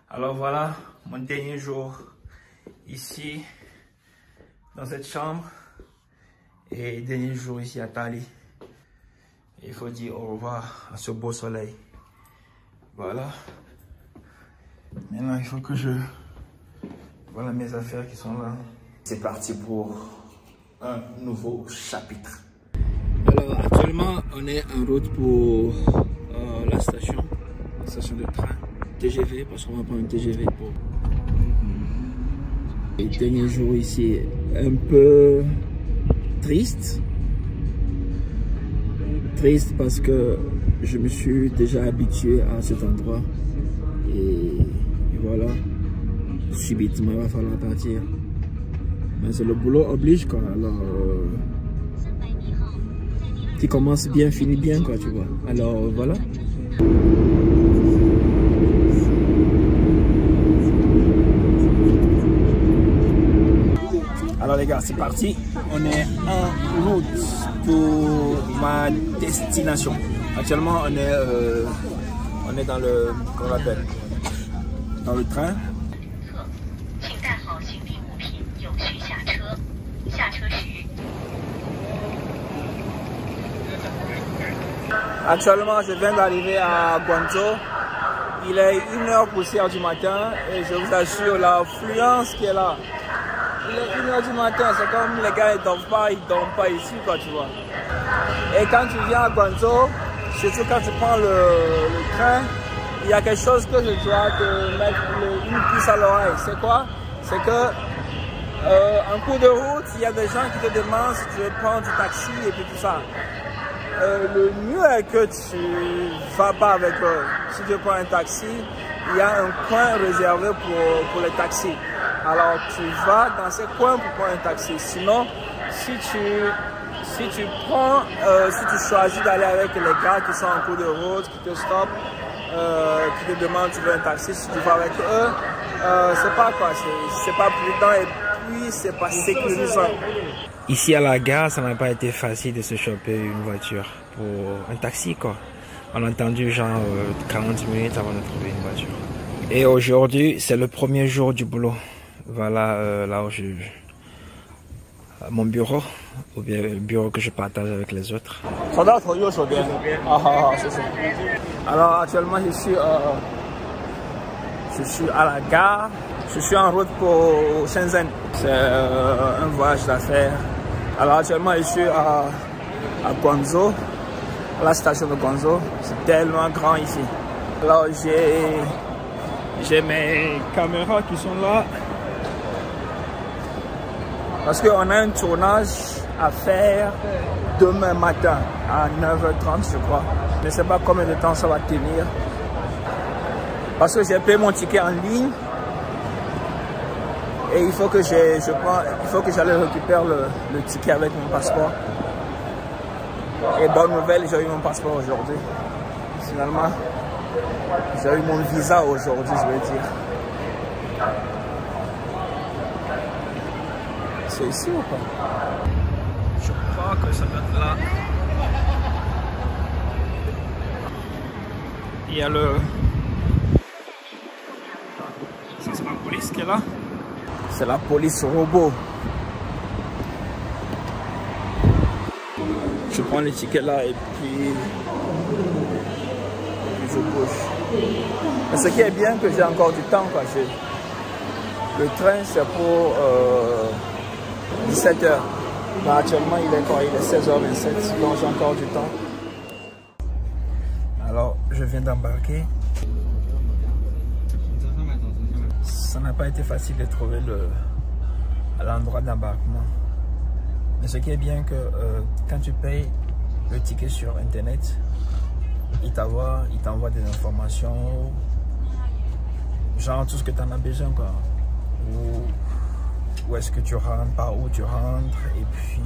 Alors voilà, mon dernier jour ici, dans cette chambre. Et dernier jour ici à Tali. Il faut dire au revoir à ce beau soleil. Voilà. Maintenant, il faut que je... Voilà mes affaires qui sont là. C'est parti pour un nouveau chapitre. Alors, actuellement, on est en route pour la station de train. TGV, parce qu'on va prendre un TGV pour... Les derniers jours ici, un peu triste. Triste parce que je me suis déjà habitué à cet endroit. Et voilà, subitement, il va falloir partir. Mais le boulot oblige, quoi. Alors, qui commence bien, finit bien, quoi, tu vois. Alors, voilà. Alors les gars, c'est parti. On est en route pour ma destination. Actuellement, on est dans le, comment on l'appelle, dans le train. Actuellement, je viens d'arriver à Guangzhou. Il est 1h poussière du matin et je vous assure l'affluence qui est là. Il est 1h du matin, c'est comme les gars ils dorment pas ici, quoi, tu vois. Et quand tu viens à Guangzhou, surtout quand tu prends le train, il y a quelque chose que je dois te mettre une puce à l'oreille. C'est quoi? C'est que en cours de route, il y a des gens qui te demandent si tu veux prendre du taxi et puis tout ça. Le mieux est que tu ne vas pas avec eux. Si tu prends un taxi, il y a un coin réservé pour les taxis. Alors tu vas dans ce coin pour prendre un taxi. Sinon, si tu choisis d'aller avec les gars qui sont en cours de route, qui te stoppent, qui te demandent si tu veux un taxi, si tu vas avec eux, c'est pas quoi, c'est pas prudent et puis c'est pas sécurisant. Ici à la gare, ça n'a pas été facile de se choper une voiture pour un taxi, quoi. On a attendu genre 40 minutes avant de trouver une voiture. Et aujourd'hui, c'est le premier jour du boulot. Voilà là où mon bureau, ou bien le bureau que je partage avec les autres. Alors actuellement je suis à la gare, je suis en route pour Shenzhen. C'est un voyage d'affaires. Alors actuellement je suis à Guangzhou, à la station de Guangzhou. C'est tellement grand ici. Alors j'ai mes caméras qui sont là. Parce qu'on a un tournage à faire demain matin à 9h30, je crois. Je ne sais pas combien de temps ça va tenir. Parce que j'ai payé mon ticket en ligne. Et il faut que j'aille récupérer le ticket avec mon passeport. Et bonne nouvelle, j'ai eu mon passeport aujourd'hui. Finalement, j'ai eu mon visa aujourd'hui, je veux dire. C'est ici ou pas? Je crois que ça doit être là. Il y a le... C'est la police qui est là. C'est la police robot. Je prends les tickets là et puis je bouge. Mais ce qui est bien que j'ai encore du temps, quoi. Le train c'est pour 17h. Bah, actuellement il est 16h27, donc j'ai encore du temps. Alors je viens d'embarquer. Ça n'a pas été facile de trouver l'endroit d'embarquement. Mais ce qui est bien que quand tu payes le ticket sur internet, il t'envoie des informations, genre tout ce que tu en as besoin, quoi. Où est-ce que tu rentres, par où tu rentres, et puis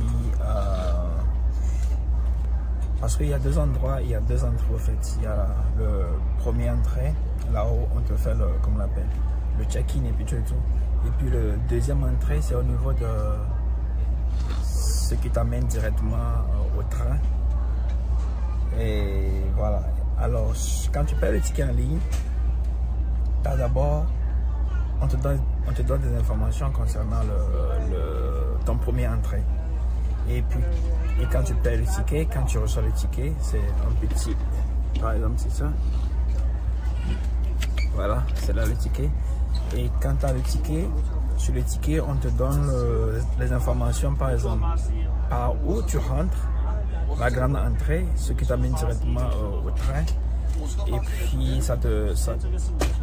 parce qu'il y a deux endroits, en fait. Il y a le premier entrée, là où on te fait comme on l'appelle, le check-in et puis tout. Et puis le deuxième entrée, c'est au niveau de ce qui t'amène directement au train. Et voilà. Alors, quand tu payes le ticket en ligne, d'abord, on te donne des informations concernant ton premier entrée. Et quand tu payes le ticket, quand tu reçois le ticket, c'est un petit, par exemple, c'est ça. Voilà, c'est là le ticket. Et quand tu as le ticket, sur le ticket, on te donne les informations, par exemple, par où tu rentres, la grande entrée, ce qui t'amène directement au train. Et puis,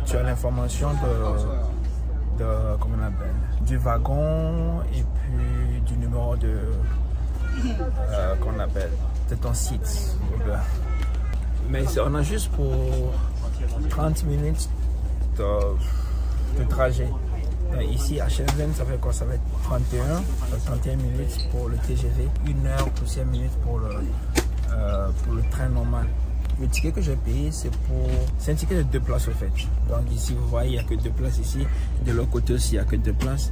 tu as l'information comment on appelle, du wagon et puis du numéro qu'on appelle, de ton site. Mais on a juste pour 30 minutes de trajet. Ici à Shenzhen, ça fait quoi? Ça va être 31 minutes pour le TGV, 1 heure plus 5 minutes pour le train normal. Le ticket que j'ai payé, c'est un ticket de 2 places au fait. Donc ici, vous voyez, il n'y a que 2 places ici. De l'autre côté aussi, il n'y a que 2 places.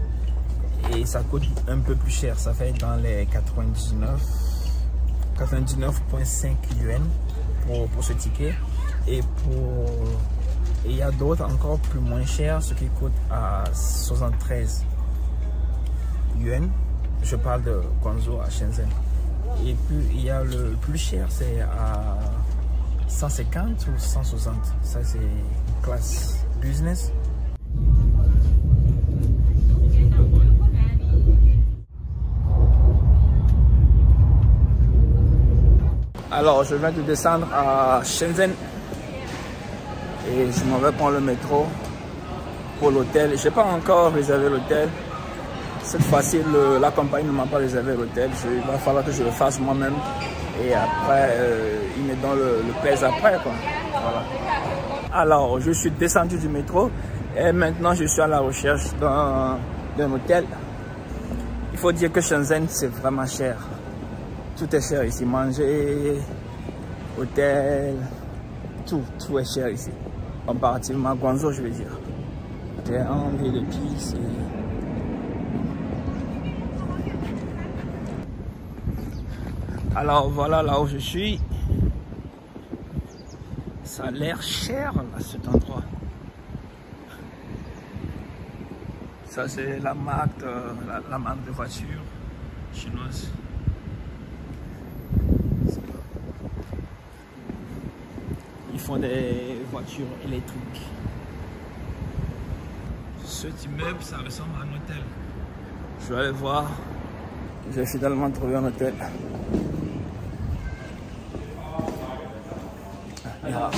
Et ça coûte un peu plus cher. Ça fait dans les 99,5 yuan pour ce ticket. Et il y a d'autres encore plus moins chers, ce qui coûte à 73 yuan. Je parle de Guangzhou à Shenzhen. Et puis il y a le plus cher, c'est à 150 ou 160. Ça c'est classe business. Alors je viens de descendre à Shenzhen et je m'en vais prendre le métro pour l'hôtel. Je n'ai pas encore réservé l'hôtel. Cette fois-ci, la compagnie ne m'a pas réservé l'hôtel. Il va falloir que je le fasse moi-même. Et après, ils me donnent le pèse après, quoi. Voilà. Alors, je suis descendu du métro et maintenant je suis à la recherche d'un hôtel. Il faut dire que Shenzhen, c'est vraiment cher. Tout est cher ici. Manger, hôtel, tout est cher ici. Comparativement à Guangzhou, je veux dire. T'es en ville de Pise. Alors voilà là où je suis. Ça a l'air cher là, cet endroit. Ça c'est la marque de voiture chinoise. Ils font des voitures électriques. Cet immeuble, ça ressemble à un hôtel. Je vais aller voir. J'ai finalement trouvé un hôtel.你好，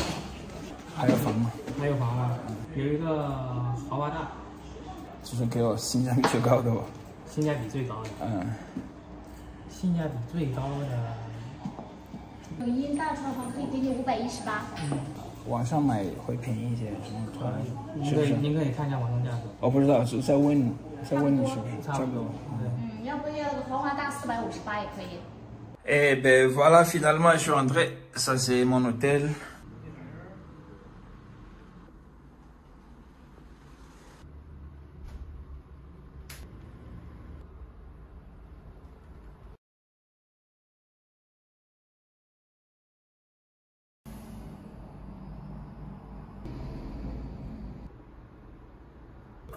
还有房吗？还有房啊，有一个豪华大，就是给我性价比最高的哦。性价比最高的。嗯。性价比最高的。有一大床房可以给你518。嗯。网上买会便宜一些，是不是？您可以看一下网上价格。我不知道，是在问你是不是？差不多。对。要不要那个豪华大458也可以。Eh ben voilà, finalement je suis rentré. Ça c'est mon hôtel.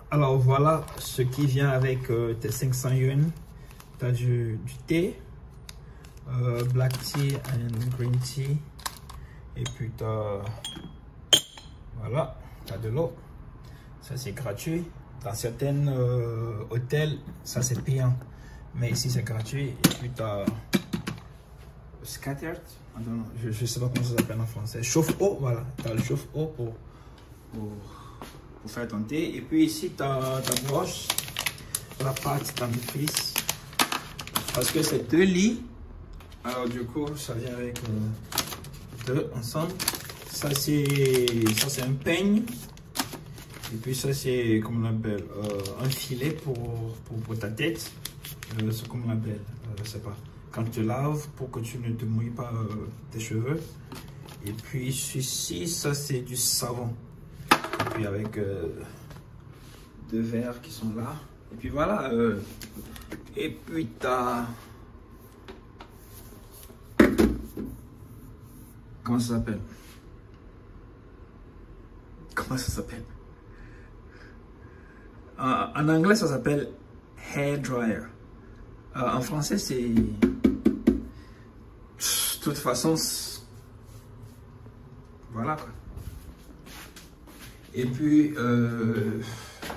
Alors voilà ce qui vient avec tes 500 yuan. Tu as du thé, black tea and green tea. Et puis tu as, voilà, tu as de l'eau. Ça c'est gratuit. Dans certains hôtels, ça c'est payant. Mais ici c'est gratuit. Et puis tu as scattered. Je ne sais pas comment ça s'appelle en français. Chauffe-eau, voilà. Tu as le chauffe-eau pour faire ton thé. Et puis ici, tu as ta broche, la pâte dentifrice. Parce que c'est 2 lits. Alors du coup, ça vient avec 2 ensemble. Ça c'est un peigne. Et puis ça c'est, comme on appelle, un filet pour ta tête. C'est comme on appelle, je sais pas. Quand tu te laves pour que tu ne te mouilles pas tes cheveux. Et puis ici, ça c'est du savon. Et puis avec 2 verres qui sont là. Et puis voilà. Et puis t'as... Comment ça s'appelle? Comment ça s'appelle? En anglais, ça s'appelle hair dryer. En français, c'est... De toute façon, voilà quoi. Et puis,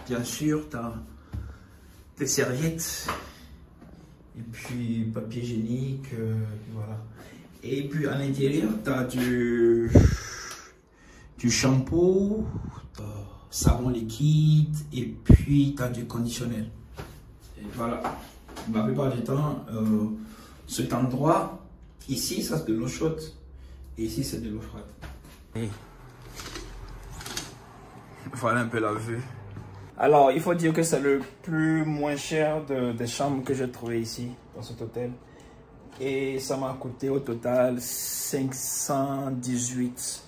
bien sûr, tu as tes serviettes. Et puis, papier hygiénique. Voilà. Et puis, à l'intérieur, tu as du shampoo, savon liquide. Et puis, tu as du conditionnel. Et voilà. La plupart du temps, cet endroit... Ici, ça c'est de l'eau chaude. Et ici, c'est de l'eau froide. Et voilà un peu la vue. Alors, il faut dire que c'est le plus moins cher des chambres que j'ai trouvé ici, dans cet hôtel. Et ça m'a coûté au total 518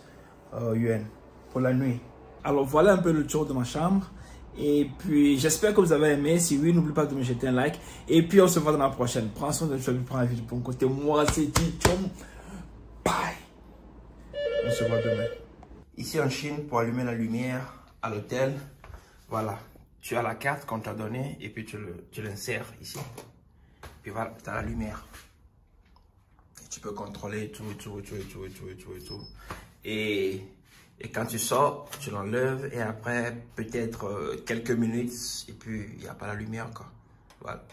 yuan pour la nuit. Alors, voilà un peu le tour de ma chambre. Et puis, j'espère que vous avez aimé. Si oui, n'oubliez pas de me jeter un like. Et puis, on se voit dans la prochaine. Prends soin de toi, prends la vie de bon côté. Moi, c'est Tichom. Bye. On se voit demain. Ici en Chine, pour allumer la lumière à l'hôtel, voilà. Tu as la carte qu'on t'a donnée et puis tu l'insères ici. Puis voilà, tu as la lumière. Et tu peux contrôler tout. Et quand tu sors, tu l'enlèves et après peut-être quelques minutes et puis il n'y a pas la lumière quoi. Voilà.